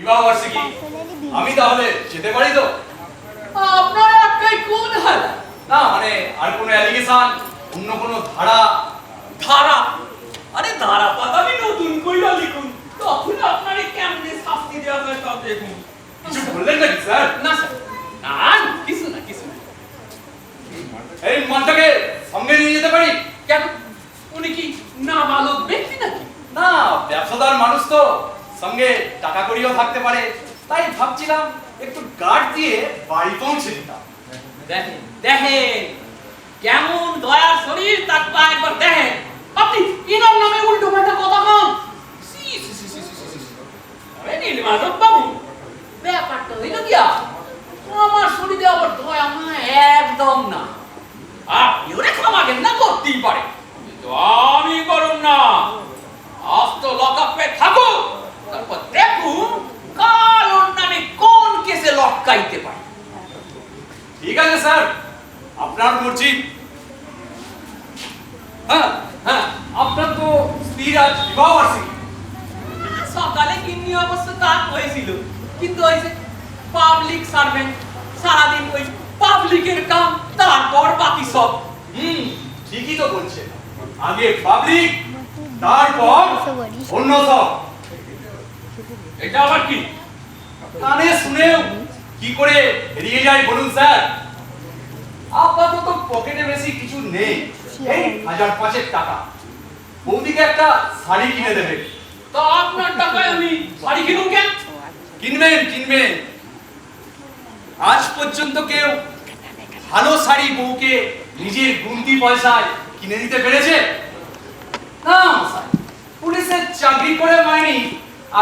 বিবাহবার্ষিকী আমি তাহলে যেতে পারি তো? আপনার একটাই কোন হাল? না মানে আর কোনো অ্যালিগেশন, অন্য কোনো ধারা? ধারা? আরে ধারা পাতাবি নতুন কইরা লিখুন, তখন আপনারে কেমনে শাস্তি দেওয়া যায় তা দেখুন। কিছু বললেন নাকি স্যার? না স্যার, না কিছু না কিছু না। এই মানটাকে সঙ্গে নিয়ে যেতে পারি? কেন, উনি কি নাবালক ব্যক্তি নাকি? না ব্যবসাদার মানুষ তো, সঙ্গে টাকা কড়িও থাকতে পারে, তাই ভাবছিলাম একটু গার্ড দিয়ে বাড়ি পৌঁছে দিতাম। দেখেন দেখেন কেমন দয়ার শরীর, তারপর একবার দেখেন আপনি ইনার নামে উল্টো পাল্টা কথা কন। সি সি সি সি সি সি। আরে নীলমাধব বাবু, ব্যাপারটা হইল গিয়া আমার শরীরে আবার দয়া না একদম না। আপনি ওরে ক্ষমাকেন না, করতেই পারে, কিন্তু আমি করুন না। আজ তো লকআপে থাকুক, তারপর দেখুন কাল ওর নামে কোন কেসে লটকাইতে পারে। ঠিক আছে স্যার, আপনার মর্জি। হ্যাঁ হ্যাঁ, আপনার তো স্ত্রীর আজ বিবাহবার্ষিকী। সকালে কিন্নি অবশ্য কাজ হয়েছিল, কিন্তু ওই যে পাবলিক সার্ভেন্ট, সারাদিন ওই পাবলিকের কাম, তারপর বাকি সব। ঠিকই তো বলছেন, আগে পাবলিক, তারপর অন্য সব। এটা আবার কি? কানে শুনেও কি করে এড়িয়ে যায় বলুন স্যার? আপাতত পকেটে বেশি কিছু নেই, এই 1000-5 টাকা। বৌদিকে একটা শাড়ি কিনে দেবে। তা আপনার টাকায় আমি শাড়ি কিনুন কেন? কিনবেন কিনবেন, আজ পর্যন্ত কেউ ভালো শাড়ি বউকে নিজের গুনতি পয়সায় কিনে দিতে পেরেছে? না মশাই, পুলিশের চাকরি করে মাইনি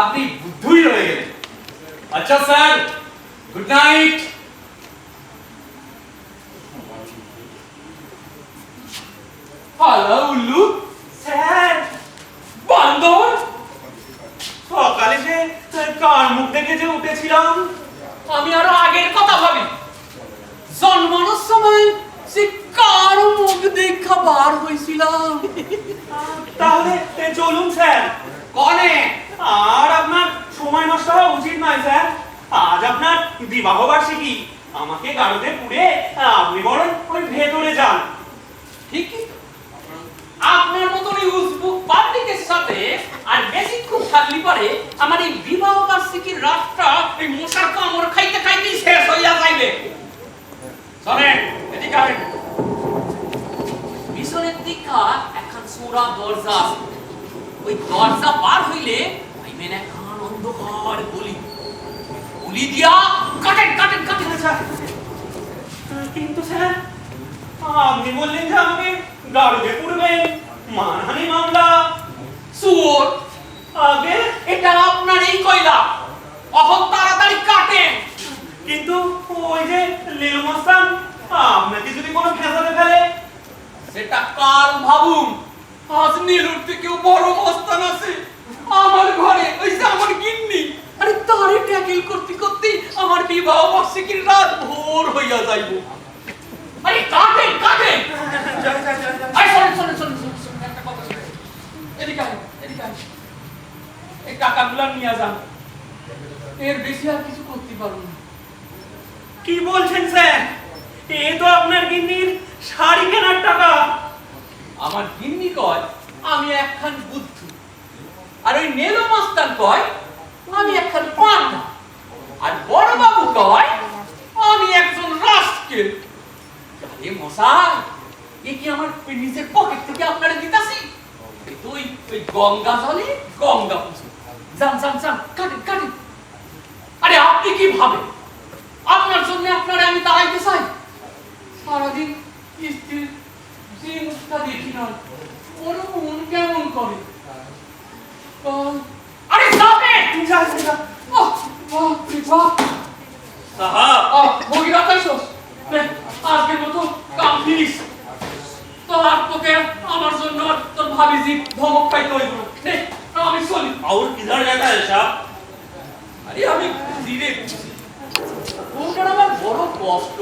আপনি বুদ্ধই রয়ে গেলেন। আচ্ছা স্যার, গুড নাইট। হালা উল্লু স্যার, বান্দর, সকালে যে কার মুখ দেখে যে উঠেছিলাম, আমি আরো আগের কথা ভাবি। জন্মানোর সময় সে কার মুখ দেখা বার হয়েছিলাম। তাহলে চলুন স্যার। কনে? আর আপনার সময় নষ্ট হওয়া উচিত নয় স্যার। আজ আপনার বিবাহ বার্ষিকী, আমাকে গাড়িতে পুড়ে আপনি বরং ওই ভেতরে যান। ঠিকই তো। আপনার মতন এই উজবুক পাবলিকের সাথে আর বেশিক্ষণ থাকলে পরে আমার এই বিবাহ বার্ষিকীর রাতটা এই মশার কামড় খাইতে খাইতেই শেষ হইয়া যাইবে। শোনেন, এদিকে আসেন। পিছনের দিকা একখান সোরা দরজা আছে, ওই দরজা পার হইলে পাইবেন একখান অন্ধকার গলি। গলি দিয়া কাটেন কাটেন কাটেন। স্যার, কিন্তু স্যার, আপনি বললেন যে আমাকে গাড়িতে পুড়বেন, মানহানি মামলা। সুর, আগে এটা আপনার এই কয়লা, অহন তাড়াতাড়ি কাটেন। কিন্তু ওই যে লীল মস্তান আপনাকে যদি কোনো ফেসাতে ফেলে? সেটা কাল ভাবুন। আজ নীলুর থেকেও বড় মস্তান আছে আমার ঘরে, ওই যে আমার গিন্নি। আরে তারে ট্যাকেল করতে করতে আমার বিবাহ বার্ষিকীর রাত ভোর হইয়া যাইব। আরে কাটেন কাটেন। আরে শোনেন শোনেন শোনেন শোনেন, একটা কথা শোনেন। এদিকে আয়, এদিকে আয়। এই টাকাগুলো নিয়ে যান, এর বেশি আর কিছু করতে পারবো না। কি বলছেন স্যার? এ তো আপনার গিন্নির শাড়ি কেনার টাকা। আমার গিন্নি কয় আমি একখান বুদ্ধু, আর ওই নেলো মাস্তান কয় আমি একখান পান্ডা, আর বড় বাবু কয় আমি একজন রাস্কেল। আরে মশাই, এ কি আমার ওই নিজের পকেট থেকে আপনারা দিতাছি? তুই ওই গঙ্গা জলে গঙ্গা পুজো। যান যান যান, কাটেন কাটেন। আরে আপনি কি ভাবেন আপনার জন্য আপনারা আমি তাড়াইতে চাই? সারাদিন স্ত্রীর যে মুখটা দেখি না, ওর মন কেমন করে। আরে যাবে ভগিরা খাইছস, আজকের মতো কাম ফিনিস। তোর আর তোকে আমার জন্য তোর ভাবিজি ধমক খাইতে হইব না, আমি চলি। और किधर जाता है साहब? আরে আমি ধীরে ওটার আমার বড় কষ্ট।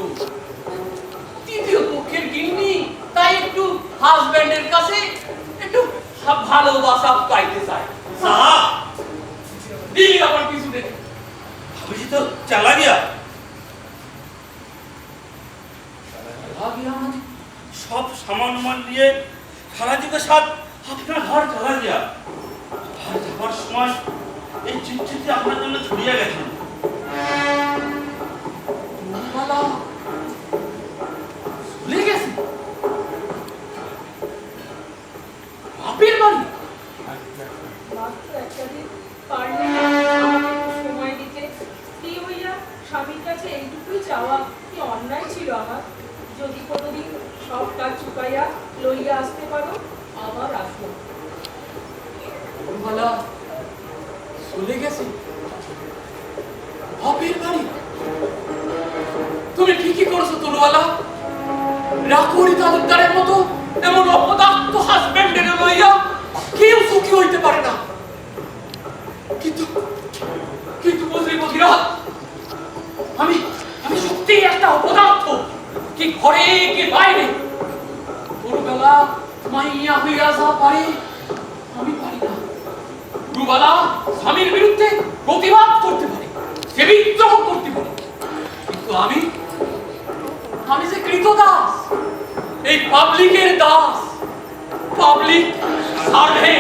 তৃতীয় পক্ষের গিন্নি, তাই একটু হাজবেন্ডের কাছে একটু ভালোবাসা পাইতে চায়। साहब, দিলি আমার কিছু দেখে अभी तो चला गया মানে सब सामान उमान लिए खालाजी के साथ अपना घर चला गया घर जाবার সময় এই চিঠিটি আপনার জন্য ছড়িয়ে গেছে নুরবালা চলে গেছে বাপের বাড়ি। মাত্র একটা দিন পারলে আমাকে একটু সময় দিতে স্ত্রী হইয়া স্বামীর কাছে এইটুকুই চাওয়া কি অন্যায় ছিল আমার? যদি কোনোদিন সব কাজ চুকাইয়া লইয়া আসতে পারো আবার আসো। নুরবালা চলে গেছে বাপের বাড়ি। তুমি ঠিকই করেছো তনুবালা, রাখুরি তালুকদারের মতো এমন অপদার্থ হাজবেন্ডের লইয়া কেউ সুখী হইতে পারে না। কিন্তু কিন্তু বুঝলি বধিরাজ, আমি আমি সত্যিই একটা অপদার্থ, কি ঘরে কি বাইরে। তনুবেলা মাইয়া হইয়া যা পারে আমি পারি না। তনুবেলা স্বামীর বিরুদ্ধে প্রতিবাদ করতে পারে, সে বিদ্রোহ করতে পারে, কিন্তু আমি যে কৃতদাস, এই পাবলিকের দাস, পাবলিক সার্ভেন্ট।